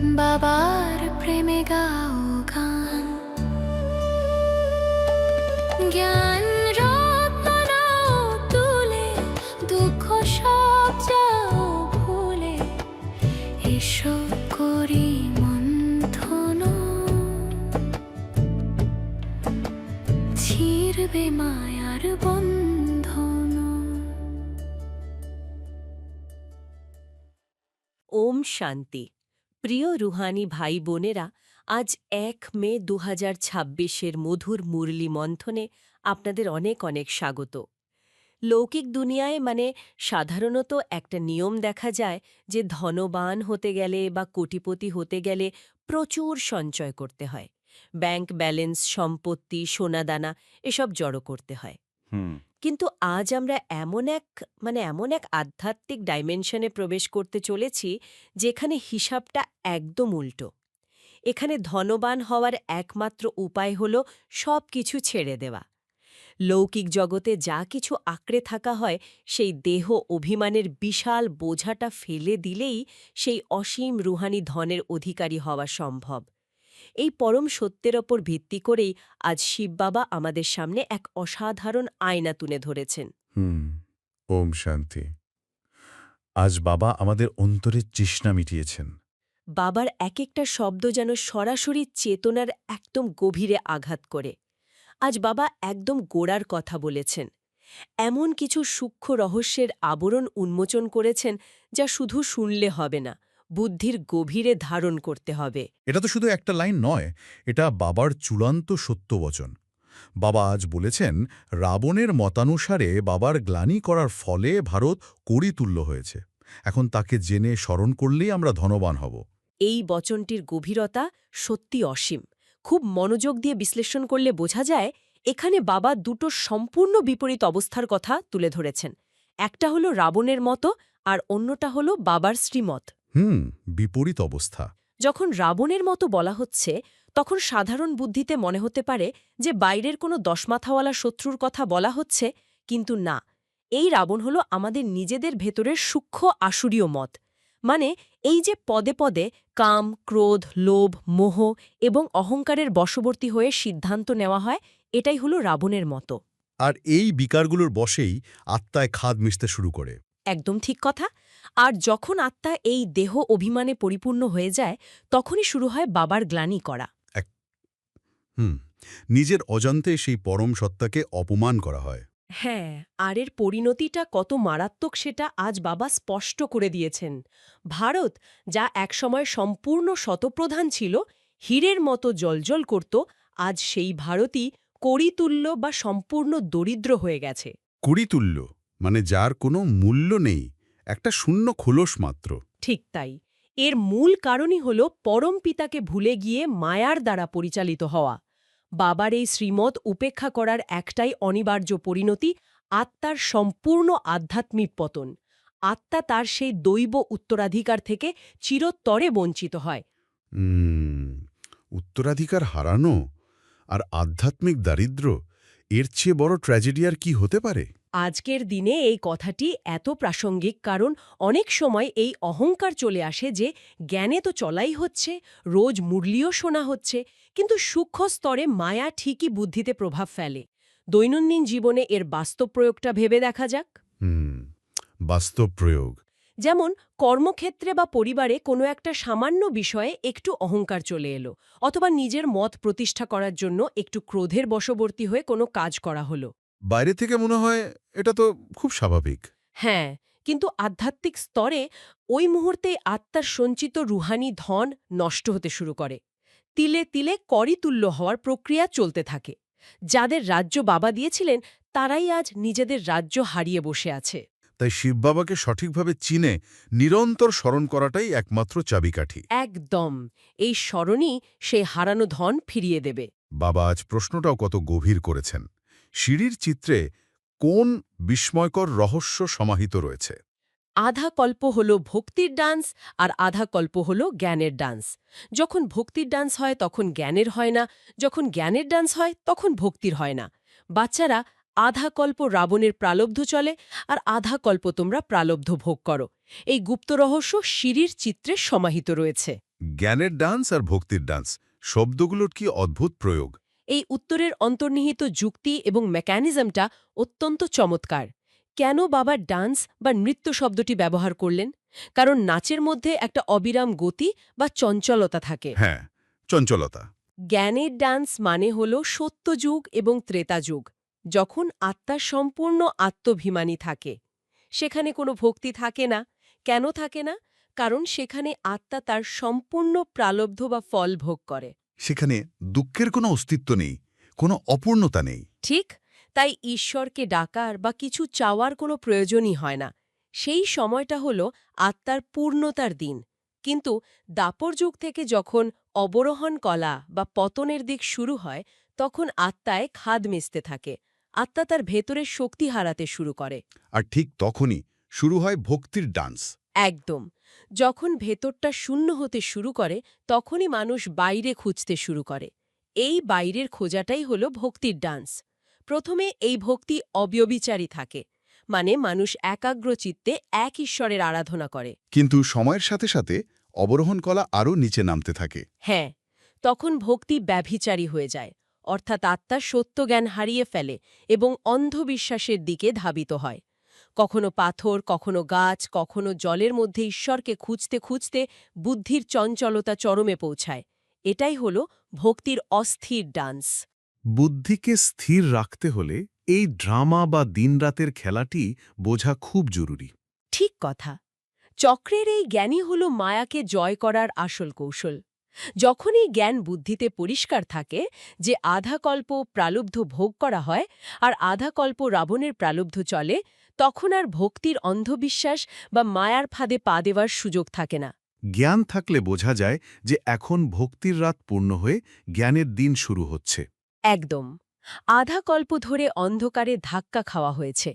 বাবার প্রেমে গাও গান, জ্ঞান রত্ন নাও তুলে, দুঃখ সব যাও ভুলে, এসো করি মন্থন, ছিড়বে মায়ার বন্ধন। ওম শান্তি। প্রিয় রুহানি ভাই বোনেরা, আজ ১ মে ২০২৬-এর মধুর মুরলী মন্থনে আপনাদের অনেক অনেক স্বাগত। লৌকিক দুনিয়ায় সাধারণত একটা নিয়ম দেখা যায় যে ধনবান হতে গেলে বা কোটিপতি হতে গেলে প্রচুর সঞ্চয় করতে হয়। ব্যাংক ব্যালেন্স, সম্পত্তি, সোনাদানা এসব জড়ো করতে হয়। কিন্তু আজ আমরা এমন এক আধ্যাত্মিক ডাইমেনশনে প্রবেশ করতে চলেছি যেখানে হিসাবটা একদম উল্টো। এখানে ধনবান হওয়ার একমাত্র উপায় হল সব কিছু ছেড়ে দেওয়া। লৌকিক জগতে যা কিছু আঁকড়ে থাকা হয় সেই দেহ অভিমানের বিশাল বোঝাটা ফেলে দিলেই সেই অসীম রুহানি ধনের অধিকারী হওয়া সম্ভব। এই পরম সত্যের ওপর ভিত্তি করেই আজ শিব বাবা আমাদের সামনে এক অসাধারণ আয়না তুলে ধরেছেন। ওম শান্তি। আজ বাবা আমাদের অন্তরের তৃষ্ণা মিটিয়েছেন। বাবার এক একটা শব্দ যেন সরাসরি চেতনার একদম গভীরে আঘাত করে। আজ বাবা একদম গোড়ার কথা বলেছেন। এমন কিছু সূক্ষ্ম রহস্যের আবরণ উন্মোচন করেছেন যা শুধু শুনলে হবে না, বুদ্ধির গভীরে ধারণ করতে হবে। এটা তো শুধু একটা লাইন নয়, এটা বাবার চূড়ান্ত সত্যবচন। বাবা আজ বলেছেন, রাবণের মতানুসারে বাবার গ্লানি করার ফলে ভারত কড়িতুল্য হয়েছে। এখন তাকে জেনে স্মরণ করলেই আমরা ধনবান হব। এই বচনটির গভীরতা সত্যি অসীম। খুব মনোযোগ দিয়ে বিশ্লেষণ করলে বোঝা যায় এখানে বাবা দুটো সম্পূর্ণ বিপরীত অবস্থার কথা তুলে ধরেছেন। একটা হলো রাবণের মতো আর অন্যটা হলো বাবার শ্রীমত। বিপরীত অবস্থা। যখন রাবণের মতো বলা হচ্ছে তখন সাধারণ বুদ্ধিতে মনে হতে পারে যে বাইরের কোনো দশমাথাওয়ালা শত্রুর কথা বলা হচ্ছে, কিন্তু না, এই রাবণ হলো আমাদের নিজেদের ভেতরের সূক্ষ্ম আসুরীয় মত। এই যে পদে পদে কাম, ক্রোধ, লোভ, মোহ এবং অহংকারের বশবর্তী হয়ে সিদ্ধান্ত নেওয়া হয়, এটাই হলো রাবণের মতো। আর এই বিকারগুলোর বশেই আত্মায় খাদ মিশতে শুরু করে। একদম ঠিক কথা। আর যখন আত্মা এই দেহ অভিমানে পরিপূর্ণ হয়ে যায় তখনই শুরু হয় বাবার গ্লানি করা। নিজের অজান্তে সেই পরম সত্তাকে অপমান করা হয়। হ্যাঁ, আর এর পরিণতিটা কত মারাত্মক সেটা আজ বাবা স্পষ্ট করে দিয়েছেন। ভারত, যা একসময় সম্পূর্ণ শতপ্রধান ছিল, হীরের মতো জ্বলজ্বল করত, আজ সেই ভারতই কড়িতুল্য বা সম্পূর্ণ দরিদ্র হয়ে গেছে। কড়িতুল্য যার কোনো মূল্য নেই, একটা শূন্য খোলস মাত্র। ঠিক তাই। এর মূল কারণই হল পরম পিতাকে ভুলে গিয়ে মায়ার দ্বারা পরিচালিত হওয়া। বাবার এই শ্রীমত উপেক্ষা করার একটাই অনিবার্য পরিণতি, আত্মার সম্পূর্ণ আধ্যাত্মিক পতন। আত্মা তার সেই দৈব উত্তরাধিকার থেকে চিরতরে বঞ্চিত হয়। উত্তরাধিকার হারানো আর আধ্যাত্মিক দারিদ্র্য, এর চেয়ে বড় ট্র্যাজেডি আর কি হতে পারে? আজকের দিনে এই কথাটি এত প্রাসঙ্গিক কারণ অনেক সময় এই অহংকার চলে আসে যে জ্ঞানে তো চলাই হচ্ছে, রোজ মুরলিও শোনা হচ্ছে, কিন্তু সূক্ষ্ম স্তরে মায়া ঠিকই বুদ্ধিতে প্রভাব ফেলে। দৈনন্দিন জীবনে এর বাস্তব প্রয়োগটা ভেবে দেখা যাক। বাস্তব প্রয়োগ যেমন কর্মক্ষেত্রে বা পরিবারে কোনো একটা সামান্য বিষয়ে একটু অহংকার চলে এলো, অথবা নিজের মত প্রতিষ্ঠা করার জন্য একটু ক্রোধের বশবর্তী হয়ে কোনো কাজ করা হলো। বাইরে থেকে মনে হয় এটা তো খুব স্বাভাবিক। হ্যাঁ, কিন্তু আধ্যাত্মিক স্তরে ওই মুহূর্তেই আত্মার সঞ্চিত রুহানি ধন নষ্ট হতে শুরু করে। তিলে তিলে করিতুল্য হওয়ার প্রক্রিয়া চলতে থাকে। যাদের রাজ্য বাবা দিয়েছিলেন তারাই আজ নিজেদের রাজ্য হারিয়ে বসে আছে। তাই শিব বাবাকে সঠিকভাবে চিনে নিরন্তর স্মরণ করাটাই একমাত্র চাবিকাঠি। একদম। এই স্মরণই সেই হারানো ধন ফিরিয়ে দেবে। বাবা আজ প্রশ্নটাও কত গভীর করেছেন। সিঁড়ির চিত্রে কোন বিস্ময়কর রহস্য সমাহিত রয়েছে? আধা কল্প হল ভক্তির ডান্স আর আধা কল্প হল জ্ঞানের ডান্স। যখন ভক্তির ডান্স হয় তখন জ্ঞানের হয় না, যখন জ্ঞানের ডান্স হয় তখন ভক্তির হয় না। বাচ্চারা, আধা কল্প রাবণের প্রালব্ধ চলে আর আধা কল্প তোমরা প্রালব্ধ ভোগ করো। এই গুপ্ত রহস্য সিঁড়ির চিত্রে সমাহিত রয়েছে। জ্ঞানের ডান্স আর ভক্তির ডান্স শব্দগুলোর কি অদ্ভুত প্রয়োগ। এই উত্তরের অন্তর্নিহিত যুক্তি এবং মেকানিজমটা অত্যন্ত চমৎকার। কেন বাবা ডান্স বা নৃত্য শব্দটি ব্যবহার করলেন? কারণ নাচের মধ্যে একটা অবিরাম গতি বা চঞ্চলতা থাকে। হ্যাঁ, চঞ্চলতা। জ্ঞানের ডান্স মানে হল সত্যযুগ এবং ত্রেতাযুগ, যখন আত্মা সম্পূর্ণ আত্মভিমানী থাকে। সেখানে কোনো ভক্তি থাকে না। কেন থাকে না? কারণ সেখানে আত্মা তার সম্পূর্ণ প্রালব্ধ বা ফল ভোগ করে। সেখানে দুঃখের কোনো অস্তিত্ব নেই, কোনো অপূর্ণতা নেই। ঠিক, তাই ঈশ্বরকে ডাকার বা কিছু চাওয়ার কোনো প্রয়োজনই হয় না। সেই সময়টা হল আত্মার পূর্ণতার দিন। কিন্তু দাপর যুগ থেকে যখন অবরোহণ কলা বা পতনের দিক শুরু হয়, তখন আত্মায় খাদ মিশতে থাকে। আত্মা তার ভেতরের শক্তি হারাতে শুরু করে। আর ঠিক তখনই শুরু হয় ভক্তির ডান্স। একদম। যখন ভেতরটা শূন্য হতে শুরু করে, তখনই মানুষ বাইরে খুঁজতে শুরু করে। এই বাইরের খোঁজাটাই হল ভক্তির ডান্স। প্রথমে এই ভক্তি অব্যভিচারী থাকে, মানে মানুষ একাগ্রচিত্তে এক ঈশ্বরের আরাধনা করে। কিন্তু সময়ের সাথে সাথে অবরোহণ কলা আরও নিচে নামতে থাকে। হ্যাঁ, তখন ভক্তি ব্যভিচারী হয়ে যায়, অর্থাৎ আত্মা সত্যজ্ঞান হারিয়ে ফেলে এবং অন্ধবিশ্বাসের দিকে ধাবিত হয়। কখনো পাথর, কখনো গাছ, কখনো জলের মধ্যে ঈশ্বরকে খুঁজতে খুঁজতে বুদ্ধির চঞ্চলতা চরমে পৌঁছায়। এটাই হল ভক্তির অস্থির ডান্স। বুদ্ধিকে স্থির রাখতে হলে এই ড্রামা বা দিনরাতের খেলাটি বোঝা খুব জরুরি। ঠিক কথা। চক্রের এই জ্ঞানই হল মায়াকে জয় করার আসল কৌশল। যখনই জ্ঞান বুদ্ধিতে পরিষ্কার থাকে যে আধা কল্প প্রালব্ধ ভোগ করা হয় আর আধা কল্প রাবণের প্রালব্ধ চলে, তখন আর ভক্তির অন্ধবিশ্বাস বা মায়ার ফাঁদে পা দেওয়ার সুযোগ থাকে না। জ্ঞান থাকলে বোঝা যায় যে এখন ভক্তির রাত পূর্ণ হয়ে জ্ঞানের দিন শুরু হচ্ছে। একদম। আধা কল্প ধরে অন্ধকারে ধাক্কা খাওয়া হয়েছে।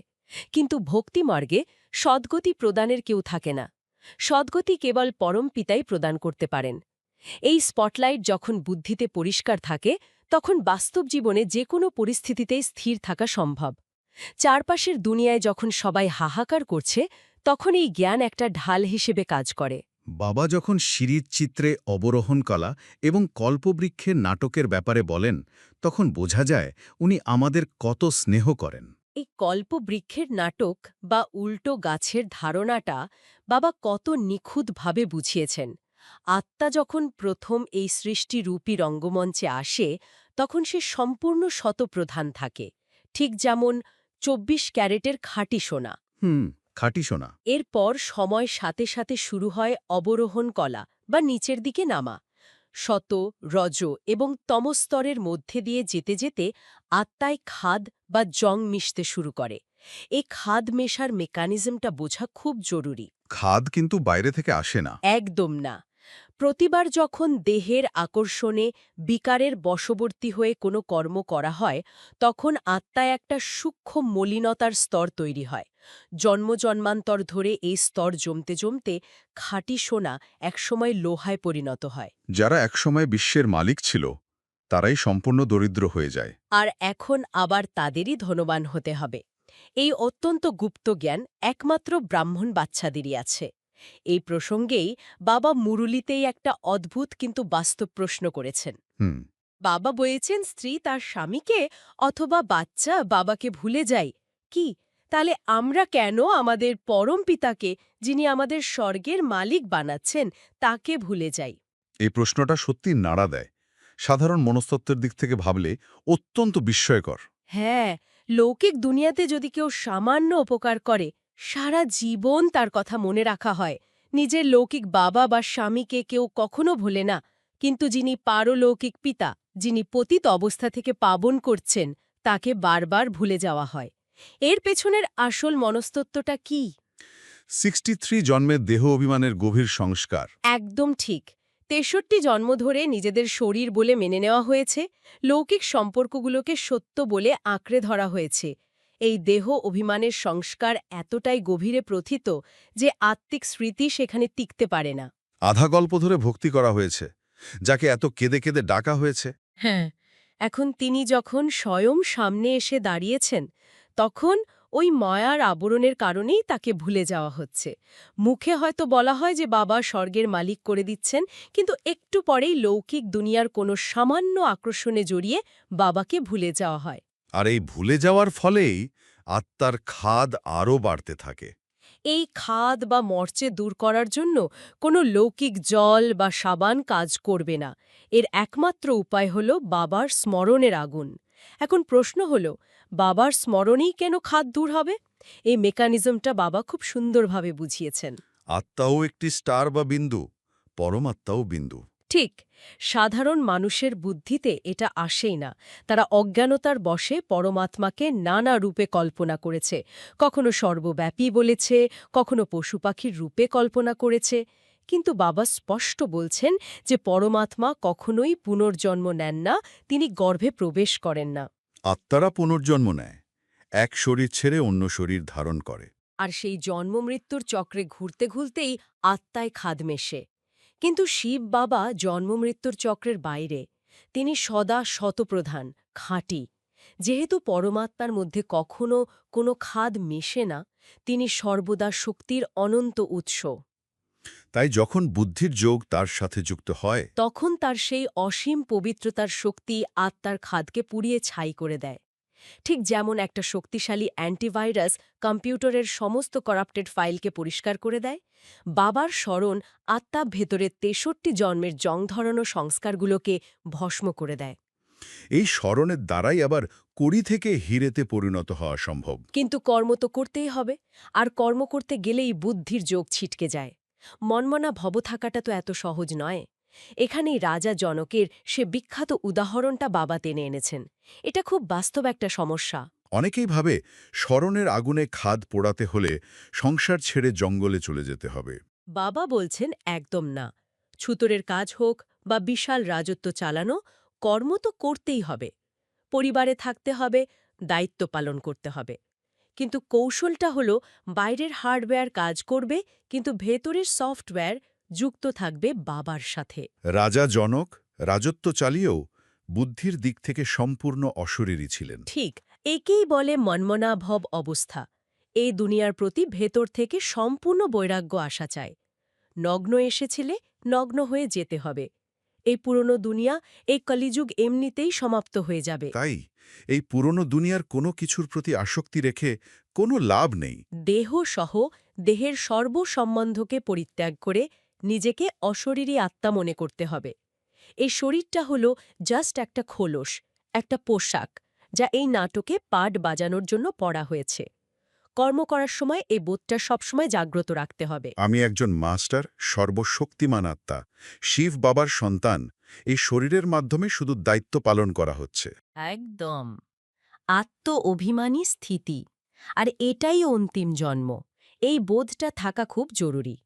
কিন্তু ভক্তিমার্গে সদ্গতি প্রদানের কেউ থাকে না। সদ্গতি কেবল পরম পিতাই প্রদান করতে পারেন। এই স্পটলাইট যখন বুদ্ধিতে পরিষ্কার থাকে, তখন বাস্তব জীবনে যে কোনো পরিস্থিতিতেই স্থির থাকা সম্ভব। চারপাশের দুনিয়ায় যখন সবাই হাহাকার করছে, তখন এই জ্ঞান একটা ঢাল হিসেবে কাজ করে। বাবা যখন সিঁড়ির চিত্রে অবরোহণ কলা এবং কল্পবৃক্ষের নাটকের ব্যাপারে বলেন, তখন বোঝা যায় উনি আমাদের কত স্নেহ করেন। এই কল্পবৃক্ষের নাটক বা উল্টো গাছের ধারণাটা বাবা কত নিখুঁতভাবে বুঝিয়েছেন। আত্মা যখন প্রথম এই সৃষ্টিরূপী রঙ্গমঞ্চে আসে, তখন সে সম্পূর্ণ শতপ্রধান থাকে, ঠিক যেমন ২৪ ক্যারেটের খাঁটি সোনা। খাঁটি সোনা। এরপর সময় সাথে সাথে শুরু হয় অবরোহণ কলা বা নিচের দিকে নামা। শত, রজ এবং তমস্তরের মধ্যে দিয়ে যেতে যেতে আত্মায় খাদ বা জং মিশতে শুরু করে। এই খাদ মেশার মেকানিজমটা বোঝা খুব জরুরি। খাদ কিন্তু বাইরে থেকে আসে না। একদম না। প্রতিবার যখন দেহের আকর্ষণে বিকারের বশবর্তী হয়ে কোনো কর্ম করা হয়, তখন আত্মায় একটা সূক্ষ্ম মলিনতার স্তর তৈরি হয়। জন্মজন্মান্তর ধরে এই স্তর জমতে জমতে খাঁটি সোনা একসময় লোহায় পরিণত হয়। যারা একসময় বিশ্বের মালিক ছিল, তারাই সম্পূর্ণ দরিদ্র হয়ে যায়। আর এখন আবার তাদেরই ধনবান হতে হবে। এই অত্যন্ত গুপ্ত জ্ঞান একমাত্র ব্রাহ্মণ বাচ্চাদেরই আছে। এই প্রসঙ্গেই বাবা মুরুলিতেই একটা অদ্ভুত কিন্তু বাস্তব প্রশ্ন করেছেন। বাবা বলেছেন, স্ত্রী তার স্বামীকে অথবা বাচ্চা বাবাকে ভুলে যায় কি? তাহলে আমরা কেন আমাদের পরম পিতাকে, যিনি আমাদের স্বর্গের মালিক বানাচ্ছেন, তাকে ভুলে যাই? এই প্রশ্নটা সত্যি নাড়া দেয়। সাধারণ মনস্তত্ত্বের দিক থেকে ভাবলে অত্যন্ত বিস্ময়কর। হ্যাঁ, লৌকিক দুনিয়াতে যদি কেউ সামান্য উপকার করে, সারা জীবন তার কথা মনে রাখা হয়। নিজের লৌকিক বাবা বা স্বামীকে কেউ কখনো ভোলে না, কিন্তু যিনি পারলৌকিক পিতা, যিনি পতিত অবস্থা থেকে পাবন করছেন, তাকে বারবার ভুলে যাওয়া হয়। এর পেছনের আসল মনস্তত্ত্বটা কি? 63 জন্মের দেহ অভিমানের গভীর সংস্কার। একদম ঠিক। 63 জন্ম ধরে নিজেদের শরীর বলে মেনে নেওয়া হয়েছে, লৌকিক সম্পর্কগুলোকে সত্য বলে আঁকড়ে ধরা হয়েছে। এই দেহ অভিমানের সংস্কার এতটাই গভীরে প্রথিত যে আত্মিক স্মৃতি সেখানে টিকতে পারে না। আধা গল্প ধরে ভক্তি করা হয়েছে, যাকে এত কেঁদে কেঁদে ডাকা হয়েছে। হ্যাঁ, এখন তিনি যখন স্বয়ং সামনে এসে দাঁড়িয়েছেন তখন ওই মায়ার আবরণের কারণেই তাকে ভুলে যাওয়া হচ্ছে। মুখে হয়তো বলা হয় যে বাবা স্বর্গের মালিক করে দিচ্ছেন, কিন্তু একটু পরেই লৌকিক দুনিয়ার কোনো সামান্য আকর্ষণে জড়িয়ে বাবাকে ভুলে যাওয়া হয়। আর এই ভুলে যাওয়ার ফলেই আত্মার খাদ আরও বাড়তে থাকে। এই খাদ বা মর্চে দূর করার জন্য কোনো লৌকিক জল বা সাবান কাজ করবে না। এর একমাত্র উপায় হল বাবার স্মরণের আগুন। এখন প্রশ্ন হল, বাবার স্মরণেই কেন খাদ দূর হবে? এই মেকানিজমটা বাবা খুব সুন্দরভাবে বুঝিয়েছেন। আত্মাও একটি স্টার বা বিন্দু, পরমাত্মাও বিন্দু। ঠিক, সাধারণ মানুষের বুদ্ধিতে এটা আসেই না। তারা অজ্ঞানতার বশে পরমাত্মাকে নানা রূপে কল্পনা করেছে। কখনো সর্বব্যাপী বলেছে, কখনো পশু পাখির রূপে কল্পনা করেছে। কিন্তু বাবা স্পষ্ট বলছেন যে পরমাত্মা কখনোই পুনর্জন্ম নেন না, তিনি গর্ভে প্রবেশ করেন না। আত্মারা পুনর্জন্ম নেয়, এক শরীর ছেড়ে অন্য শরীর ধারণ করে। আর সেই জন্মমৃত্যুর চক্রে ঘুরতে ঘুরতেই আত্মায় খাদ মেশে। কিন্তু শিব বাবা জন্মমৃত্যুর চক্রের বাইরে। তিনি সদা শতপ্রধান, খাঁটি। যেহেতু পরমাত্মার মধ্যে কখনো কোনো খাদ মেশে না, তিনি সর্বদা শক্তির অনন্ত উৎস। তাই যখন বুদ্ধির যোগ তার সাথে যুক্ত হয়, তখন তার সেই অসীম পবিত্রতার শক্তি আত্মার খাদকে পুড়িয়ে ছাই করে দেয়। ঠিক যেমন একটা শক্তিশালী অ্যান্টিভাইরাস কম্পিউটারের সমস্ত করাপ্টেড ফাইলকে পরিষ্কার করে দেয়, বাবার স্মরণ আত্মা ভেতরের ৬৩ জন্মের জং ধরানো সংস্কারগুলোকে ভস্ম করে দেয়। এই স্মরণের দ্বারাই আবার কড়ি থেকে হিরেতে পরিণত হওয়া সম্ভব। কিন্তু কর্ম তো করতেই হবে, আর কর্ম করতে গেলেই বুদ্ধির যোগ ছিটকে যায়। মনমনা ভব থাকাটা তো এত সহজ নয়। এখানেই রাজা জনকের সে বিখ্যাত উদাহরণটা বাবা টেনে এনেছেন। এটা খুব বাস্তব একটা সমস্যা। অনেকেই ভাবে স্মরণের আগুনে খাদ পোড়াতে হলে সংসার ছেড়ে জঙ্গলে চলে যেতে হবে। বাবা বলছেন একদম না। ছুতরের কাজ হোক বা বিশাল রাজত্ব চালানো, কর্ম তো করতেই হবে। পরিবারে থাকতে হবে, দায়িত্ব পালন করতে হবে। কিন্তু কৌশলটা হলো বাইরের হার্ডওয়্যার কাজ করবে, কিন্তু ভেতরের সফটওয়্যার যুক্ত থাকবে বাবার সাথে। রাজা জনক রাজত্ব চালিয়েও বুদ্ধির দিক থেকে সম্পূর্ণ অশরীরী ছিলেন। ঠিক, একেই বলে মন্মনাভব অবস্থা। এই দুনিয়ার প্রতি ভেতর থেকে সম্পূর্ণ বৈরাগ্য আসা চায়। নগ্ন এসেছিলে, নগ্ন হয়ে যেতে হবে। এই পুরনো দুনিয়া, এই কলিযুগ এমনিতেই সমাপ্ত হয়ে যাবে। তাই এই পুরনো দুনিয়ার কোনো কিছুর প্রতি আসক্তি রেখে কোনো লাভ নেই। দেহ সহ দেহের সর্বসম্বন্ধকে পরিত্যাগ করে নিজেকে অশরীরী আত্মা মনে করতে হবে। এই শরীরটা হলো জাস্ট একটা খোলস, একটা পোশাক, যা এই নাটকে পাট বাজানোর জন্য পড়া হয়েছে। কর্ম করার সময় এই বোধটা সবসময় জাগ্রত রাখতে হবে। আমি একজন মাস্টার, সর্বশক্তিমান আত্মা, শিব বাবার সন্তান। এই শরীরের মাধ্যমে শুধু দায়িত্ব পালন করা হচ্ছে। একদম আত্ম-অভিমানী স্থিতি। আর এটাই অন্তিম জন্ম। এই বোধটা থাকা খুব জরুরি।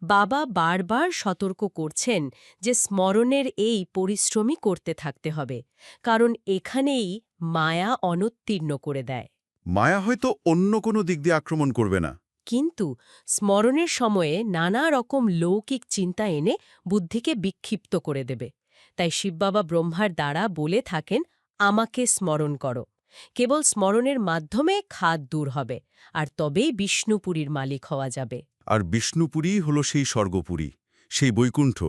বাবা বারবার সতর্ক করছেন যে স্মরণের এই পরিশ্রমই করতে থাকতে হবে, কারণ এখানেই মায়া অনুত্তীর্ণ করে দেয়। মায়া হয়তো অন্য কোনো দিক দিয়ে আক্রমণ করবে না, কিন্তু স্মরণের সময়ে নানা রকম লৌকিক চিন্তা এনে বুদ্ধিকে বিক্ষিপ্ত করে দেবে। তাই শিববাবা ব্রহ্মার দ্বারা বলে থাকেন, আমাকে স্মরণ করো। কেবল স্মরণের মাধ্যমে খাদ দূর হবে, আর তবেই বিষ্ণুপুরীর মালিক হওয়া যাবে। আর বিষ্ণুপুরীই হল সেই স্বর্গপুরী, সেই বৈকুণ্ঠ,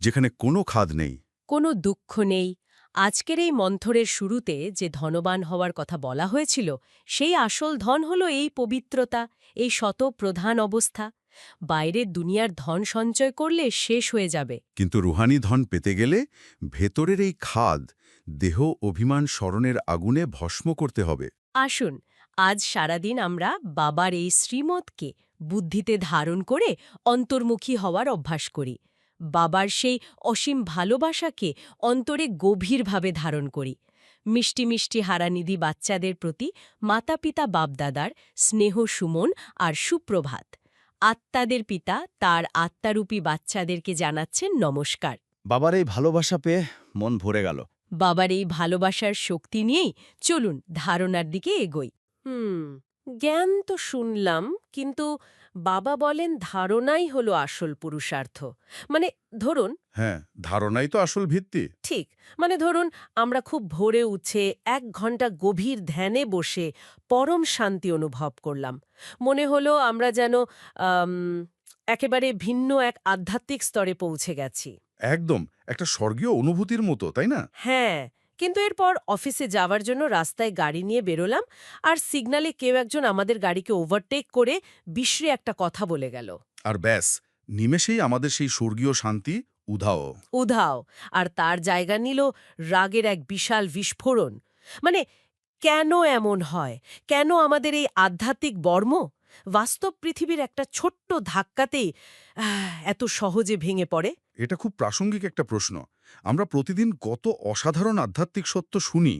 যেখানে কোনো খাদ নেই, কোনো দুঃখ নেই। আজকের এই মন্থরের শুরুতে যে ধনবান হওয়ার কথা বলা হয়েছিল, সেই আসল ধন হল এই পবিত্রতা, এই শতপ্রধান অবস্থা। বাইরের দুনিয়ার ধন সঞ্চয় করলে শেষ হয়ে যাবে। কিন্তু রুহানি ধন পেতে গেলে ভেতরের এই খাদ, দেহ অভিমান স্মরণের আগুনে ভস্ম করতে হবে। আসুন, আজ সারাদিন আমরা বাবার এই শ্রীমতকে বুদ্ধিতে ধারণ করে অন্তর্মুখী হওয়ার অভ্যাস করি। বাবার সেই অসীম ভালোবাসাকে অন্তরে গভীরভাবে ধারণ করি। মিষ্টি মিষ্টি হারানিধি বাচ্চাদের প্রতি মাতা-পিতা বাপদাদার স্নেহ সুমন আর সুপ্রভাত। আত্মাদের পিতা তার আত্মারূপী বাচ্চাদেরকে জানাচ্ছেন নমস্কার। বাবার এই ভালোবাসা পেয়ে মন ভরে গেল। বাবার এই ভালোবাসার শক্তি নিয়েই চলুন ধারণার দিকে এগোই। জ্ঞান তো শুনলাম, কিন্তু বাবা বলেন ধারণাই হলো আসল পুরুষার্থ। মানে ধরুন, হ্যাঁ, ধারণাই তো আসল ভিত্তি। ঠিক, মানে ধরুন আমরা খুব ভোরে উঠে 1 ঘন্টা গভীর ধ্যানে বসে পরম শান্তি অনুভব করলাম। মনে হলো আমরা যেন আম, একেবারে ভিন্ন এক আধ্যাত্মিক স্তরে পৌঁছে গেছি। একদম একটা স্বর্গীয় অনুভূতির মতো, তাই না? হ্যাঁ, কিন্তু এরপর অফিসে যাওয়ার জন্য রাস্তায় গাড়ি নিয়ে বেরোলাম, আর সিগন্যালে কেউ একজন আমাদের গাড়িকে ওভারটেক করে বিশ্রী একটা কথা বলে গেল। আর ব্যাস, নিমেষেই আমাদের সেই স্বর্গীয় শান্তি উধাও। উধাও। আর তার জায়গা নিল রাগের এক বিশাল বিস্ফোরণ। মানে কেন এমন হয়? কেন আমাদের এই আধ্যাত্মিক বর্ম বাস্তব পৃথিবীর একটা ছোট্ট ধাক্কাতেই এত সহজে ভেঙে পড়ে? এটা খুব প্রাসঙ্গিক একটা প্রশ্ন। আমরা প্রতিদিন কত অসাধারণ আধ্যাত্মিক সত্য শুনি,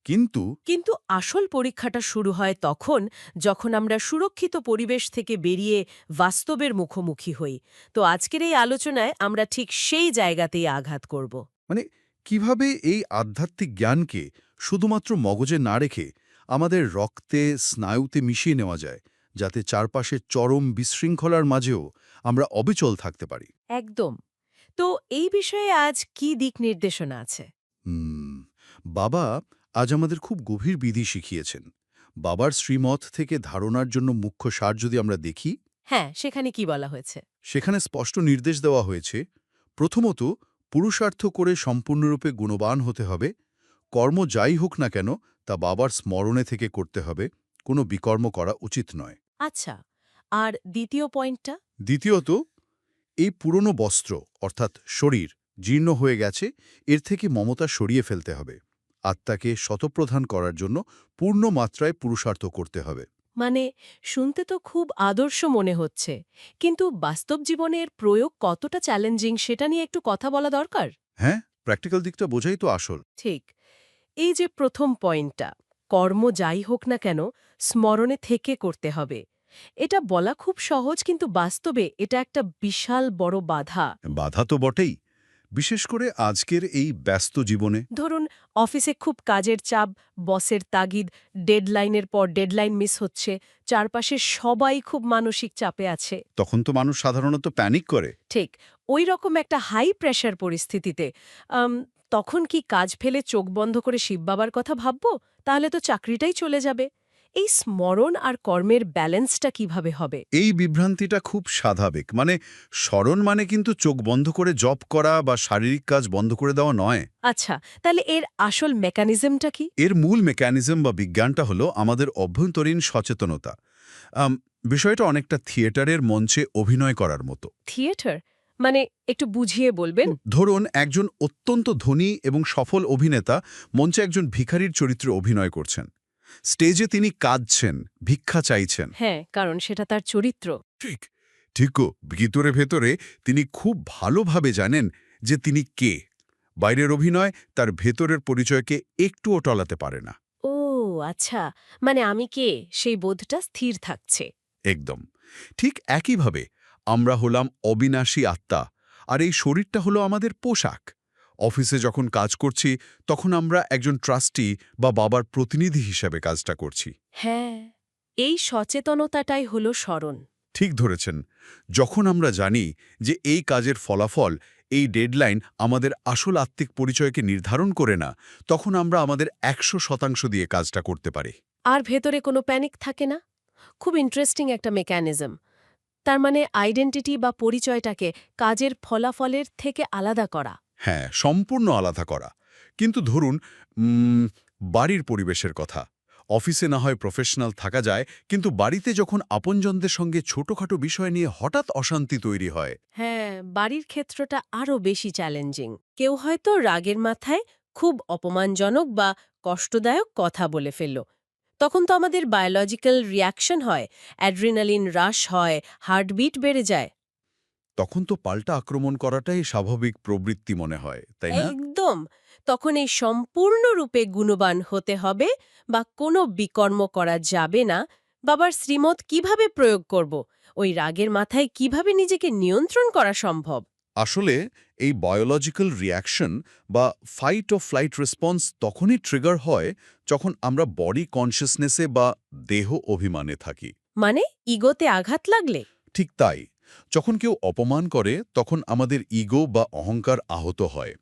কিন্তু কিন্তু আসল পরীক্ষাটা শুরু হয় তখন যখন আমরা সুরক্ষিত পরিবেশ থেকে বেরিয়ে বাস্তবের মুখোমুখি হই। তো আজকের এই আলোচনায় আমরা ঠিক সেই জায়গাতেই আঘাত করব। মানে কিভাবে এই আধ্যাত্মিক জ্ঞানকে শুধুমাত্র মগজে না রেখে আমাদের রক্তে, স্নায়ুতে মিশিয়ে নেওয়া যায়, যাতে চারপাশের চরম বিশৃঙ্খলার মাঝেও আমরা অবিচল থাকতে পারি। একদম। তো এই বিষয়ে আজ কি দিক নির্দেশনা আছে? হুম, বাবা আজ আমাদের খুব গভীর বিধি শিখিয়েছেন। বাবার শ্রীমত থেকে ধারণার জন্য মুখ্য সার যদি আমরা দেখি, হ্যাঁ, সেখানে কি বলা হয়েছে? সেখানে স্পষ্ট নির্দেশ দেওয়া হয়েছে, প্রথমত পুরুষার্থ করে সম্পূর্ণরূপে গুণবান হতে হবে। কর্ম যাই হোক না কেন তা বাবার স্মরণে থেকে করতে হবে, কোনো বিকর্ম করা উচিত নয়। আচ্ছা, আর দ্বিতীয় পয়েন্টটা? দ্বিতীয়ত, এই পুরনো বস্ত্র অর্থাৎ শরীর জীর্ণ হয়ে গেছে, এর থেকে মমতা সরিয়ে ফেলতে হবে। আত্মাকে শতপ্রধান করার জন্য পূর্ণ মাত্রায় পুরুষার্থ করতে হবে। মানে শুনতে তো খুব আদর্শ মনে হচ্ছে, কিন্তু বাস্তব জীবনের প্রয়োগ কতটা চ্যালেঞ্জিং সেটা নিয়ে একটু কথা বলা দরকার। হ্যাঁ, প্র্যাকটিক্যাল দিকটা বোঝাই তো আসল। ঠিক। এই যে প্রথম পয়েন্টটা, কর্ম যাই হোক না কেন স্মরণে থেকে করতে হবে, এটা বলা খুব সহজ, কিন্তু বাস্তবে এটা একটা বিশাল বড় বাধা। বাধা তো বটেই, বিশেষ করে আজকের এই ব্যস্ত জীবনে। ধরুন অফিসে খুব কাজের চাপ, বসের তাগিদ, ডেডলাইনের পর ডেডলাইন মিস হচ্ছে, চারপাশে সবাই খুব মানসিক চাপে আছে। তখন তো মানুষ সাধারণত প্যানিক করে। ঠিক, ওই রকম একটা হাই প্রেশার পরিস্থিতিতে তখন কি কাজ ফেলে চোখ বন্ধ করে শিব বাবার কথা ভাবব? তাহলে তো চাকরিটাই চলে যাবে। এই স্মরণ আর কর্মের ব্যালেন্সটা কিভাবে হবে? এই বিভ্রান্তিটা খুব স্বাভাবিক। মানে স্মরণ মানে কিন্তু চোখ বন্ধ করে জপ করা বা শারীরিক কাজ বন্ধ করে দেওয়া নয়। আচ্ছা, তাহলে এর আসল মেকানিজমটা কি? এর মূল মেকানিজম বা বিজ্ঞানটা হলো আমাদের অভ্যন্তরীণ সচেতনতা। বিষয়টা অনেকটা থিয়েটারের মঞ্চে অভিনয় করার মতো। থিয়েটার মানে একটু বুঝিয়ে বলবেন? ধরুন একজন অত্যন্ত ধনী এবং সফল অভিনেতা মঞ্চে একজন ভিখারির চরিত্রে অভিনয় করছেন। স্টেজে তিনি কাঁদছেন, ভিক্ষা চাইছেন। হ্যাঁ, কারণ সেটা তার চরিত্র। ঠিক ঠিকও, ভিতরে ভেতরে তিনি খুব ভালোভাবে জানেন যে তিনি কে। বাইরের অভিনয় তার ভেতরের পরিচয়কে একটুও টলাতে পারে না। ও আচ্ছা, মানে আমি কে সেই বোধটা স্থির থাকছে। একদম ঠিক একইভাবে আমরা হলাম অবিনাশী আত্মা, আর এই শরীরটা হলো আমাদের পোশাক। অফিসে যখন কাজ করছি তখন আমরা একজন ট্রাস্টি বা বাবার প্রতিনিধি হিসেবে কাজটা করছি। হ্যাঁ, এই সচেতনতাটাই হলো স্মরণ। ঠিক ধরেছেন। যখন আমরা জানি যে এই কাজের ফলাফল, এই ডেডলাইন আমাদের আসল আত্মিক পরিচয়কে নির্ধারণ করে না, তখন আমরা আমাদের 100% দিয়ে কাজটা করতে পারি। আর ভেতরে কোনো প্যানিক থাকে না। খুব ইন্টারেস্টিং একটা মেকানিজম। তার মানে আইডেন্টিটি বা পরিচয়টাকে কাজের ফলাফলের থেকে আলাদা করা। হ্যাঁ, সম্পূর্ণ আলাদা করা। কিন্তু ধরুন বাড়ির পরিবেশের কথা। অফিসে না হয় প্রফেশনাল থাকা যায়, কিন্তু বাড়িতে যখন আপনজনদের সঙ্গে ছোটখাটো বিষয় নিয়ে হঠাৎ অশান্তি তৈরি হয়। হ্যাঁ, বাড়ির ক্ষেত্রটা আরও বেশি চ্যালেঞ্জিং। কেউ হয়তো রাগের মাথায় খুব অপমানজনক বা কষ্টদায়ক কথা বলে ফেলল। তখন তো আমাদের বায়োলজিক্যাল রিয়াকশন হয়, অ্যাড্রিনালিন হ্রাস হয়, হার্টবিট বেড়ে যায়। তখন তো পাল্টা আক্রমণ করাটাই স্বাভাবিক প্রবৃত্তি মনে হয়, তাই না? একদম। তখন এই সম্পূর্ণরূপে গুণবান হতে হবে বা কোনো বিকর্ম করা যাবে না। বাবার শ্রীমত কিভাবে প্রয়োগ করব? ওই রাগের মাথায় কিভাবে নিজেকে নিয়ন্ত্রণ করা সম্ভব? আসলে এই বায়োলজিক্যাল রিয়াকশন বা ফাইট অফ ফ্লাইট রেসপন্স তখনই ট্রিগার হয় যখন আমরা বডি কনসিয়াসনেসে বা দেহ অভিমানে থাকি। মানে ইগোতে আঘাত লাগলে? ঠিক তাই, যখন কেউ অপমান করে তখন আমাদের ইগো বা অহংকার আহত হয়,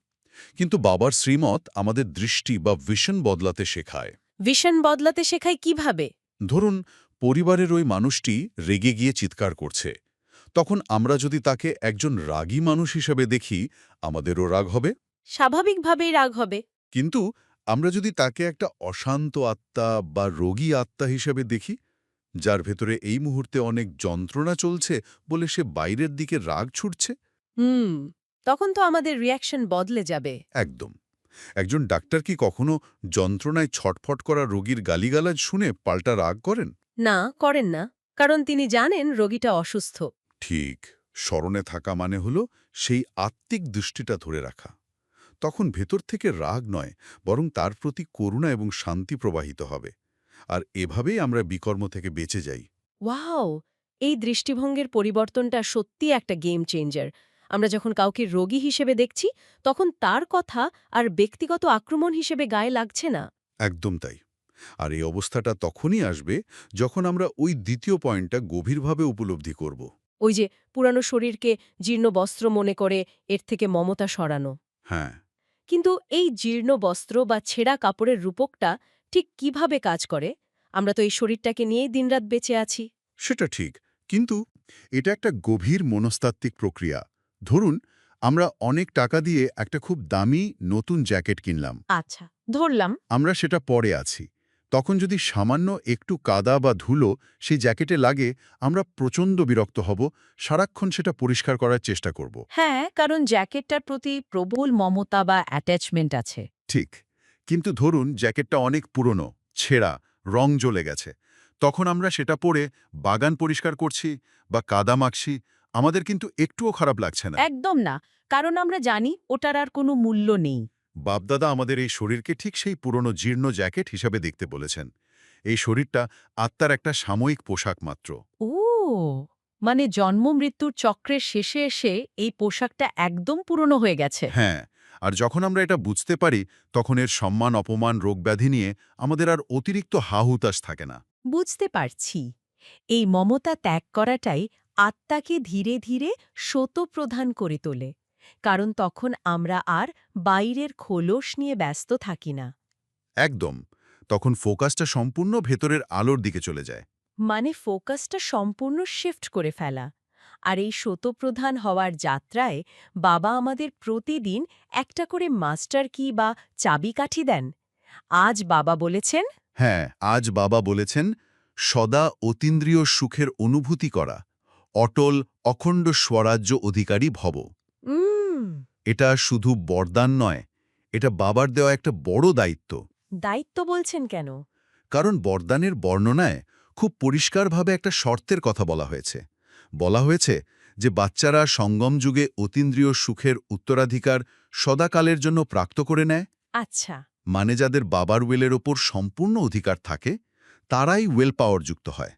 কিন্তু বাবার শ্রীমত আমাদের দৃষ্টি বা ভিশন বদলাতে শেখায়। ভিশন বদলাতে শেখায় কিভাবে? ধরুন, পরিবারের ওই মানুষটি রেগে গিয়ে চিৎকার করছে, তখন আমরা যদি তাকে একজন রাগী মানুষ হিসেবে দেখি, আমাদেরও রাগ হবে। স্বাভাবিকভাবেই রাগ হবে। কিন্তু আমরা যদি তাকে একটা অশান্ত আত্মা বা রোগী আত্মা হিসেবে দেখি, যার ভেতরে এই মুহূর্তে অনেক যন্ত্রণা চলছে বলে সে বাইরের দিকে রাগ ছুটছে। তখন তো আমাদের রিয়াকশন বদলে যাবে। একদম। একজন ডাক্তার কি কখনো যন্ত্রণায় ছটফট করা রোগীর গালিগালাজ শুনে পাল্টা রাগ করেন? না, করেন না, কারণ তিনি জানেন রোগীটা অসুস্থ। ঠিক, স্মরণে থাকা মানে হলো সেই আত্মিক দৃষ্টিটা ধরে রাখা। তখন ভেতর থেকে রাগ নয়, বরং তার প্রতি করুণা এবং শান্তি প্রবাহিত হবে। আর এভাবেই আমরা বিকর্ম থেকে বেঁচে যাই। ওয়াও! এই দৃষ্টিভঙ্গির পরিবর্তনটা সত্যিই একটা গেম চেঞ্জার। আমরা যখন কাউকে রোগী হিসেবে দেখছি, তখন তার কথা আর ব্যক্তিগত আক্রমণ হিসেবে গায়ে লাগছে না। একদম তাই। আর এই অবস্থাটা তখনই আসবে যখন আমরা ওই দ্বিতীয় পয়েন্টটা গভীরভাবে উপলব্ধি করব। ওই যে পুরানো শরীরকে জীর্ণ বস্ত্র মনে করে এর থেকে মমতা সরানো। হ্যাঁ, কিন্তু এই জীর্ণ বস্ত্র বা ছেঁড়া কাপড়ের রূপকটা ঠিক কিভাবে কাজ করে? আমরা তো এই শরীরটাকে নিয়েই দিনরাত বেঁচে আছি। সেটা ঠিক, কিন্তু এটা একটা গভীর মনস্তাত্ত্বিক প্রক্রিয়া। ধরুন, আমরা অনেক টাকা দিয়ে একটা খুব দামি নতুন জ্যাকেট কিনলাম। আচ্ছা, ধরলাম। আমরা সেটা পরে আছি। তখন যদি সামান্য একটু কাদা বা ধুলো সেই জ্যাকেটে লাগে, আমরা প্রচণ্ড বিরক্ত হব, সারাক্ষণ সেটা পরিষ্কার করার চেষ্টা করব। হ্যাঁ, কারণ জ্যাকেটটার প্রতি প্রবল মমতা বা অ্যাটাচমেন্ট আছে। ঠিক, কিন্তু ধরুন জ্যাকেটটা অনেক পুরনো, ছেঁড়া, রং জ্বলে গেছে। তখন আমরা সেটা পরে বাগান পরিষ্কার করছি বা কাদা মাখছি, আমাদের কিন্তু একটুও খারাপ লাগছে না। একদম না, কারণ আমরা জানি ওটার আর কোনো মূল্য নেই। বাপদাদা আমাদের এই শরীরকে ঠিক সেই পুরনো জীর্ণ জ্যাকেট হিসাবে দেখতে বলেছেন। এই শরীরটা আত্মার একটা সাময়িক পোশাক মাত্র। ও, মানে জন্ম মৃত্যুর চক্রের শেষে এসে এই পোশাকটা একদম পুরনো হয়ে গেছে। হ্যাঁ, আর যখন আমরা এটা বুঝতে পারি, তখন এর সম্মান, অপমান, রোগব্যাধি নিয়ে আমাদের আর অতিরিক্ত হাহুতাশ থাকে না। বুঝতে পারছি। এই মমতা ত্যাগ করাটাই আত্মাকে ধীরে ধীরে শতপ্রধান করে তোলে, কারণ তখন আমরা আর বাইরের খোলস নিয়ে ব্যস্ত থাকি না। একদম, তখন ফোকাসটা সম্পূর্ণ ভেতরের আলোর দিকে চলে যায়। মানে ফোকাসটা সম্পূর্ণ শিফট করে ফেলা। আর এই শতপ্রধান হওয়ার যাত্রায় বাবা আমাদের প্রতিদিন একটা করে মাস্টার কি বা চাবিকাঠি দেন। আজ বাবা বলেছেন, হ্যাঁ, আজ বাবা বলেছেন, সদা অতীন্দ্রিয় সুখের অনুভূতি করা, অটল অখণ্ড স্বরাজ্য অধিকারী ভব। উম এটা শুধু বরদান নয়, এটা বাবার দেওয়া একটা বড় দায়িত্ব। দায়িত্ব বলছেন কেন? কারণ বরদানের বর্ণনায় খুব পরিষ্কারভাবে একটা শর্তের কথা বলা হয়েছে। বলা হয়েছে যে বাচ্চারা সঙ্গম যুগে অতীন্দ্রিয় সুখের উত্তরাধিকার সদাকালের জন্য প্রাপ্ত করে নেয়। আচ্ছা, মানে যাদের বাবার উইলের ওপর সম্পূর্ণ অধিকার থাকে, তারাই উইল পাওয়ার যুক্ত হয়।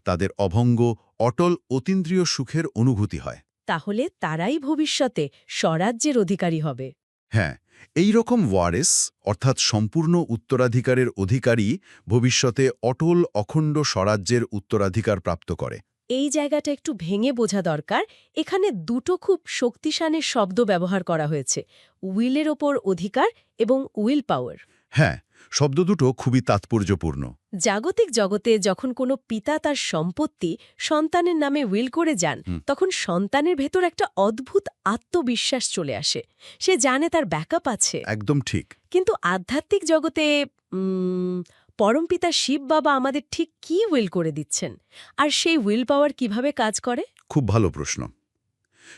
তাদের অভঙ্গ অটল অতীন্দ্রিয় সুখের অনুভূতি হয়। তাহলে তারাই ভবিষ্যতে স্বরাজ্যের অধিকারী হবে। হ্যাঁ, এই রকম ওয়ারেস অর্থাৎ সম্পূর্ণ উত্তরাধিকারের অধিকারী ভবিষ্যতে অটল অখণ্ড স্বরাজ্যের উত্তরাধিকার প্রাপ্ত করে। এই জায়গাটা একটু ভেঙে বোঝা দরকার। এখানে দুটো খুব শক্তিশালী শব্দ ব্যবহার করা হয়েছে, উইলের ওপর অধিকার এবং উইল পাওয়ার। হ্যাঁ, শব্দ দুটো খুবই তাৎপর্যপূর্ণ। জাগতিক জগতে যখন কোনো পিতা তার সম্পত্তি সন্তানের নামে উইল করে যান, তখন সন্তানের ভেতর একটা অদ্ভুত আত্মবিশ্বাস চলে আসে। সে জানে তার ব্যাকআপ আছে। একদম ঠিক। কিন্তু আধ্যাত্মিক জগতে পরমপিতা শিব বাবা আমাদের ঠিক কি উইল করে দিচ্ছেন, আর সেই উইল পাওয়ার কিভাবে কাজ করে? খুব ভালো প্রশ্ন।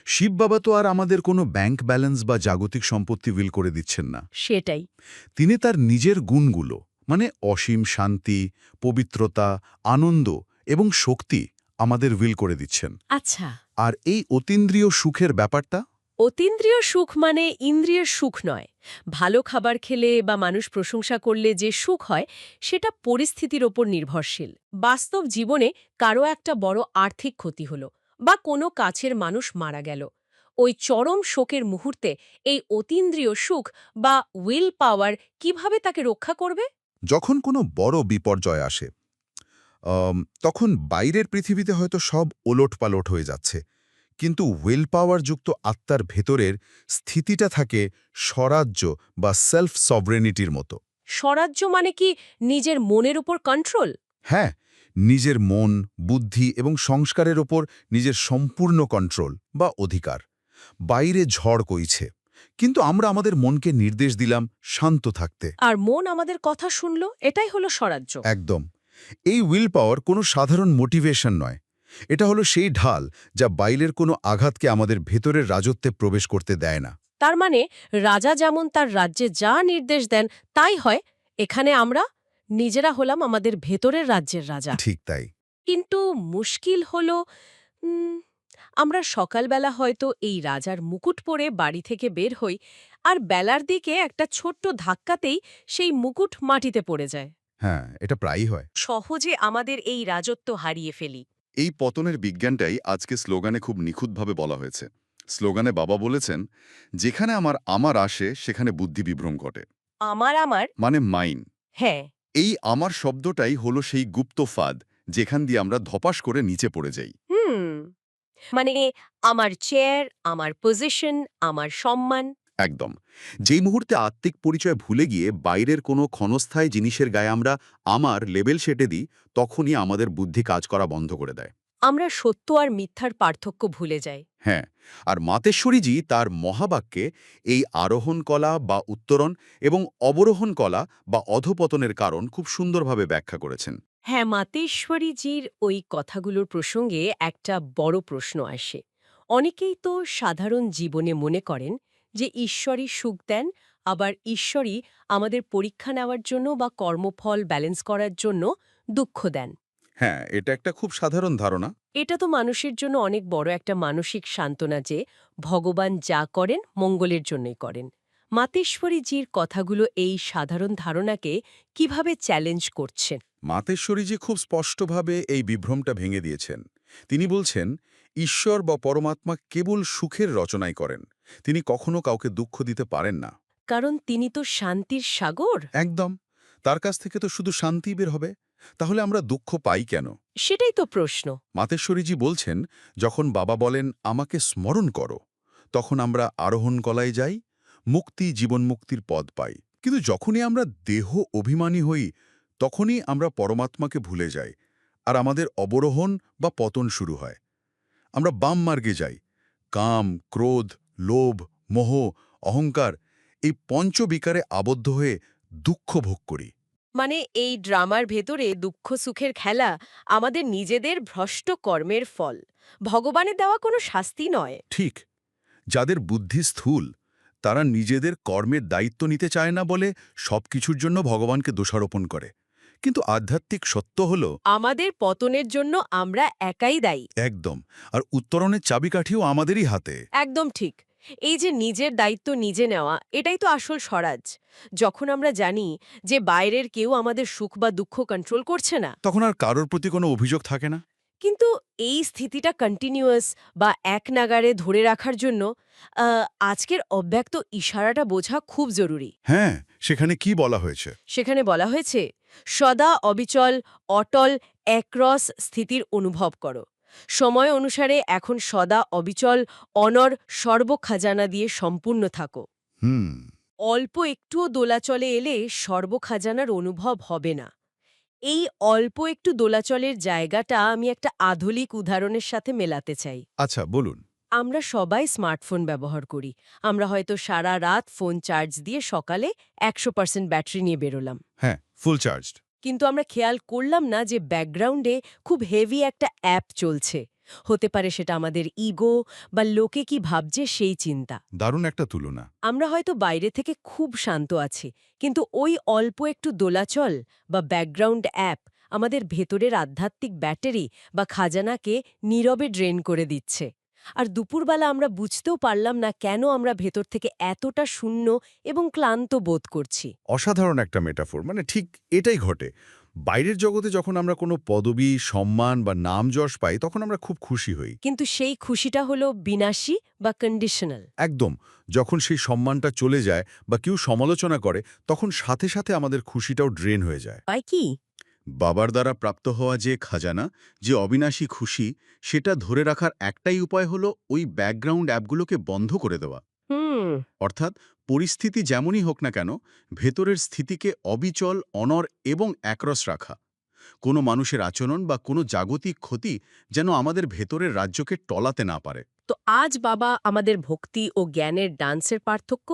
শিব বাবা তো আর আমাদের কোনো ব্যাংক ব্যালেন্স বা জাগতিক সম্পত্তি উইল করে দিচ্ছেন না। সেটাই। তিনি তার নিজের গুণগুলো, মানে অসীম শান্তি, পবিত্রতা, আনন্দ এবং শক্তি আমাদের উইল করে দিচ্ছেন। আচ্ছা, আর এই অতীন্দ্রিয় সুখের ব্যাপারটা? অতীন্দ্রিয় সুখ মানে ইন্দ্রিয়ের সুখ নয়। ভালো খাবার খেলে বা মানুষ প্রশংসা করলে যে সুখ হয়, সেটা পরিস্থিতির ওপর নির্ভরশীল। বাস্তব জীবনে কারো একটা বড় আর্থিক ক্ষতি হলো বা কোনো কাছের মানুষ মারা গেল, ওই চরম শোকের মুহূর্তে এই অতীন্দ্রিয় সুখ বা উইল পাওয়ার কিভাবে তাকে রক্ষা করবে? যখন কোনো বড় বিপর্যয় আসে, তখন বাইরের পৃথিবীতে হয়তো সব ওলটপালট হয়ে যাচ্ছে, কিন্তু উইল পাওয়ার যুক্ত আত্মার ভেতরের স্থিতিটা থাকে স্বরাজ্য বা সেলফ সভরেনিটির মতো। স্বরাজ্য মানে কি নিজের মনের উপর কন্ট্রোল? হ্যাঁ, নিজের মন, বুদ্ধি এবং সংস্কারের ওপর নিজের সম্পূর্ণ কন্ট্রোল বা অধিকার। বাইরে ঝড় কইছে, কিন্তু আমরা আমাদের মনকে নির্দেশ দিলাম শান্ত থাকতে। আর মন আমাদের কথা শুনল, এটাই হলো স্বরাজ্য। একদম। এই উইল পাওয়ার কোনো সাধারণ মোটিভেশন নয়, এটা হলো সেই ঢাল যা বাইরের কোনো আঘাতকে আমাদের ভেতরের রাজত্বে প্রবেশ করতে দেয় না। তার মানে রাজা যেমন তার রাজ্যে যা নির্দেশ দেন তাই হয়, এখানে আমরা নিজেরা হলাম আমাদের ভেতরের রাজ্যের রাজা। ঠিক তাই। কিন্তু মুশকিল হলো আমরা সকালবেলা হয়তো এই রাজার মুকুট পরে বাড়ি থেকে বের হই, আর বেলার দিকে একটা ছোট্ট ধাক্কাতেই সেই মুকুট মাটিতে পড়ে যায়। হ্যাঁ, এটা প্রায়ই হয়। সহজে আমাদের এই রাজত্ব হারিয়ে ফেলি। এই পতনের বিজ্ঞানটাই আজকে স্লোগানে খুব নিখুঁতভাবে বলা হয়েছে। স্লোগানে বাবা বলেছেন, যেখানে আমার আসে সেখানে বুদ্ধি বিভ্রম ঘটে, আমার মানে মাইন। হ্যাঁ, এই আমার শব্দটাই হলো সেই গুপ্ত ফাঁদ যেখান দিয়ে আমরা ধপাস করে নিচে পড়ে যাই। মানে আমার চেয়ার, আমার পজিশন, আমার সম্মান। একদম। যেই মুহূর্তে আত্মিক পরিচয় ভুলে গিয়ে বাইরের কোনো ক্ষণস্থায়ী জিনিসের গায়ে আমরা আমার লেবেল সেটে দিই, তখনই আমাদের বুদ্ধি কাজ করা বন্ধ করে দেয়। আমরা সত্য আর মিথ্যার পার্থক্য ভুলে যাই। হ্যাঁ, আর মাতেশ্বরীজি তার মহাবাক্যে এই আরোহণ কলা বা উত্তরণ এবং অবরোহণ কলা বা অধপতনের কারণ খুব সুন্দরভাবে ব্যাখ্যা করেছেন। হ্যাঁ, মাতেশ্বরীজির ওই কথাগুলোর প্রসঙ্গে একটা বড় প্রশ্ন আসে। অনেকেই তো সাধারণ জীবনে মনে করেন যে ঈশ্বরই সুখ দেন, আবার ঈশ্বরই আমাদের পরীক্ষা নেওয়ার জন্য বা কর্মফল ব্যালেন্স করার জন্য দুঃখ দেন। হ্যাঁ, এটা একটা খুব সাধারণ ধারণা। এটা তো মানুষের জন্য অনেক বড় একটা মানসিক সান্ত্বনা যে ভগবান যা করেন মঙ্গলের জন্যই করেন। মাতেশ্বরীজির কথাগুলো এই সাধারণ ধারণাকে কিভাবে চ্যালেঞ্জ করছেন? মাতেশ্বরীজি খুব স্পষ্টভাবে এই বিভ্রমটা ভেঙে দিয়েছেন। তিনি বলছেন, ঈশ্বর বা পরমাত্মা কেবল সুখের রচনাই করেন, তিনি কখনো কাউকে দুঃখ দিতে পারেন না। কারণ তিনি তো শান্তির সাগর। একদম। তার কাছ থেকে তো শুধু শান্তি বের হবে, তাহলে আমরা দুঃখ পাই কেন? সেটাই তো প্রশ্ন। মাতেশ্বরীজি বলছেন, যখন বাবা বলেন আমাকে স্মরণ করো, তখন আমরা আরোহণ কলায় যাই, মুক্তি, জীবন মুক্তির পদ পাই। কিন্তু যখনই আমরা দেহ অভিমানী হই, তখনই আমরা পরমাত্মাকে ভুলে যাই, আর আমাদের অবরোহণ বা পতন শুরু হয়। আমরা বাম মার্গে যাই, কাম, ক্রোধ, লোভ, মোহ, অহংকার, এই পঞ্চবিকারে আবদ্ধ হয়ে দুঃখ ভোগ করি। মানে এই ড্রামার ভেতরে দুঃখ সুখের খেলা আমাদের নিজেদের ভ্রষ্ট কর্মের ফল, ভগবানের দেওয়া কোনো শাস্তি নয়। ঠিক। যাদের বুদ্ধি স্থূল, তারা নিজেদের কর্মের দায়িত্ব নিতে চায় না বলে সবকিছুর জন্য ভগবানকে দোষারোপণ করে। কিন্তু আধ্যাত্মিক সত্য হল আমাদের পতনের জন্য আমরা একাই দায়ী। একদম। আর উত্তরণের চাবিকাঠিও আমাদেরই হাতে। একদম ঠিক। এই যে নিজের দায়িত্ব নিজে নেওয়া, এটাই তো আসল স্বরাজ। যখন আমরা জানি যে বাইরের কেউ আমাদের সুখ বা দুঃখ কন্ট্রোল করছে না, তখন আর কারোর প্রতি কোনো অভিযোগ থাকে না। কিন্তু এই স্থিতিটা কন্টিনিউয়াস বা এক নাগারে ধরে রাখার জন্য আজকের অব্যক্ত ইশারাটা বোঝা খুব জরুরি। হ্যাঁ, সেখানে কি বলা হয়েছে? সেখানে বলা হয়েছে, সদা অবিচল, অটল, একরস স্থিতির অনুভব করো। সময় অনুসারে এখন সদা অবিচল, অনর, সর্বখাজানা দিয়ে সম্পূর্ণ থাকো। অল্প একটুও দোলাচলে এলে সর্বখাজানার অনুভব হবে না। এই অল্প একটু দোলাচলের জায়গাটা আমি একটা আধুনিক উদাহরণের সাথে মেলাতে চাই। আচ্ছা, বলুন। আমরা সবাই স্মার্টফোন ব্যবহার করি। আমরা হয়তো সারা রাত ফোন চার্জ দিয়ে সকালে 100% ব্যাটারি নিয়ে বেরোলাম। হ্যাঁ, ফুল চার্জড। কিন্তু আমরা খেয়াল করলাম না যে ব্যাকগ্রাউন্ডে খুব হেভি একটা অ্যাপ চলছে। হতে পারে সেটা আমাদের ইগো বা লোকে কি ভাবছে সেই চিন্তা। দারুণ একটা তুলনা। আমরা হয়তো বাইরে থেকে খুব শান্ত আছি, কিন্তু ওই অল্প একটু দোলাচল বা ব্যাকগ্রাউন্ড অ্যাপ আমাদের ভেতরের আধ্যাত্মিক ব্যাটারি বা খাজানাকে নীরবে ড্রেন করে দিচ্ছে। আর দুপুরবেলা আমরা বুঝতেও পারলাম না কেন আমরা ভেতর থেকে এতটা শূন্য এবং ক্লান্ত বোধ করছি। অসাধারণ একটা মেটাফোর। মানে ঠিক এটাই ঘটে। বাইরের জগতে যখন আমরা কোনো পদবি, সম্মান বা নাম যশ পাই, তখন আমরা খুব খুশি হই। কিন্তু সেই খুশিটা হলো বিনাশী বা কন্ডিশনাল। একদম। যখন সেই সম্মানটা চলে যায় বা কেউ সমালোচনা করে, তখন সাথে সাথে আমাদের খুশিটাও ড্রেন হয়ে যায়। পাই কি? বাবার দ্বারা প্রাপ্ত হওয়া যে খাজানা, যে অবিনাশী খুশি, সেটা ধরে রাখার একটাই উপায় হলো ওই ব্যাকগ্রাউন্ড অ্যাপগুলোকে বন্ধ করে দেওয়া। অর্থাৎ পরিস্থিতি যেমনই হোক না কেন, ভেতরের স্থিতিকে অবিচল, অনড় এবং একরস রাখা। কোনো মানুষের আচরণ বা কোনো জাগতিক ক্ষতি যেন আমাদের ভেতরের রাজ্যকে টলাতে না পারে। তো আজ বাবা আমাদের ভক্তি ও জ্ঞানের ডান্সের পার্থক্য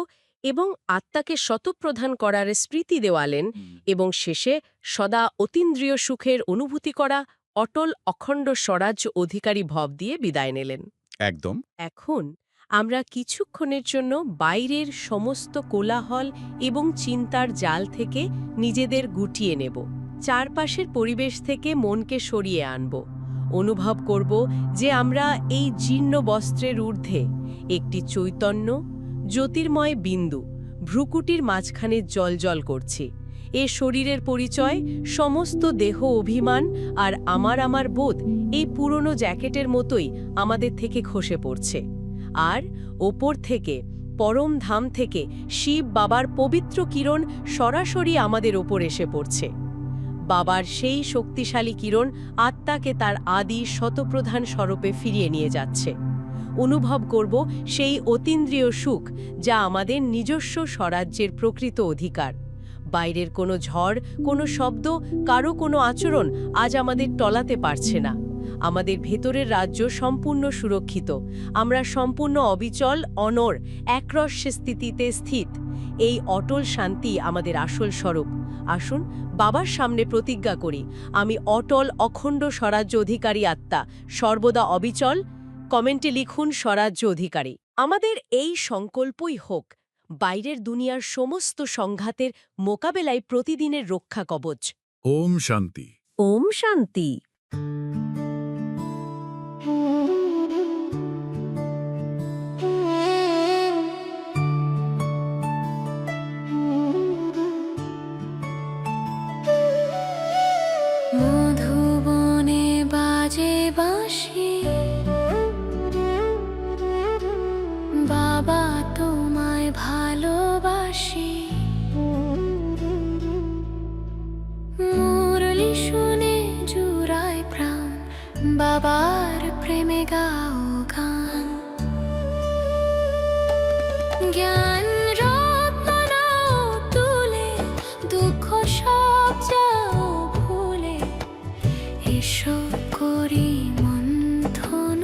এবং আত্মাকে শতপ্রধান করার স্মৃতি দেওয়ালেন, এবং শেষে সদা অতীন্দ্রিয় সুখের অনুভূতি করা অটল অখণ্ড স্বরাজ্য অধিকারী ভব দিয়ে বিদায় নিলেন। একদম। এখন আমরা কিছুক্ষণের জন্য বাইরের সমস্ত কোলাহল এবং চিন্তার জাল থেকে নিজেদের গুটিয়ে নেব। চারপাশের পরিবেশ থেকে মনকে সরিয়ে আনব। অনুভব করব যে আমরা এই জীর্ণ বস্ত্রের ঊর্ধ্বে একটি চৈতন্য, জ্যোতির্ময় বিন্দু ভ্রুকুটির মাঝখানে জ্বলজ্বল করছি। এ শরীরের পরিচয়, সমস্ত দেহ অভিমান আর আমার বোধ এই পুরনো জ্যাকেটের মতোই আমাদের থেকে খসে পড়ছে। আর ওপর থেকে, পরম ধাম থেকে শিব বাবার পবিত্র কিরণ সরাসরি আমাদের ওপর এসে পড়ছে। বাবার সেই শক্তিশালী কিরণ আত্মাকে তার আদি শতপ্রধান স্বরূপে ফিরিয়ে নিয়ে যাচ্ছে। অনুভব করব সেই অতীন্দ্রিয় সুখ, যা আমাদের নিজস্ব স্বরাজ্যের প্রকৃত অধিকার। বাইরের কোনো ঝড়, কোনো শব্দ, কারো কোনো আচরণ আজ আমাদের টলাতে পারছে না। আমাদের ভেতরের রাজ্য সম্পূর্ণ সুরক্ষিত। আমরা সম্পূর্ণ অবিচল, অনড়, একরস স্থিতিতে স্থিত। এই অটল শান্তি আমাদের আসল স্বরূপ। আসুন বাবার সামনে প্রতিজ্ঞা করি, আমি অটল অখণ্ড স্বরাজ্য অধিকারী আত্মা, সর্বদা অবিচল। কমেন্টে লিখুন স্বরাজ্য অধিকারী। আমাদের এই সংকল্পই হোক বাইরের দুনিয়ার সমস্ত সংঘাতের মোকাবেলায় প্রতিদিনের রক্ষা কবচ। ওম শান্তি। ওম শান্তি। মধুবনে বাজে বাঁশি, বাবা তোমায় ভালোবাসি। মুরলি শুনে জুড়ায় প্রাণ, বাবার প্রেমে গাও গান। জ্ঞান রত্ন নাও তুলে, দুঃখ সব যাও ভুলে, এসো করি মন্থন।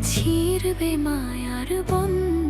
ছিড়বে মায়ার বন্ধন।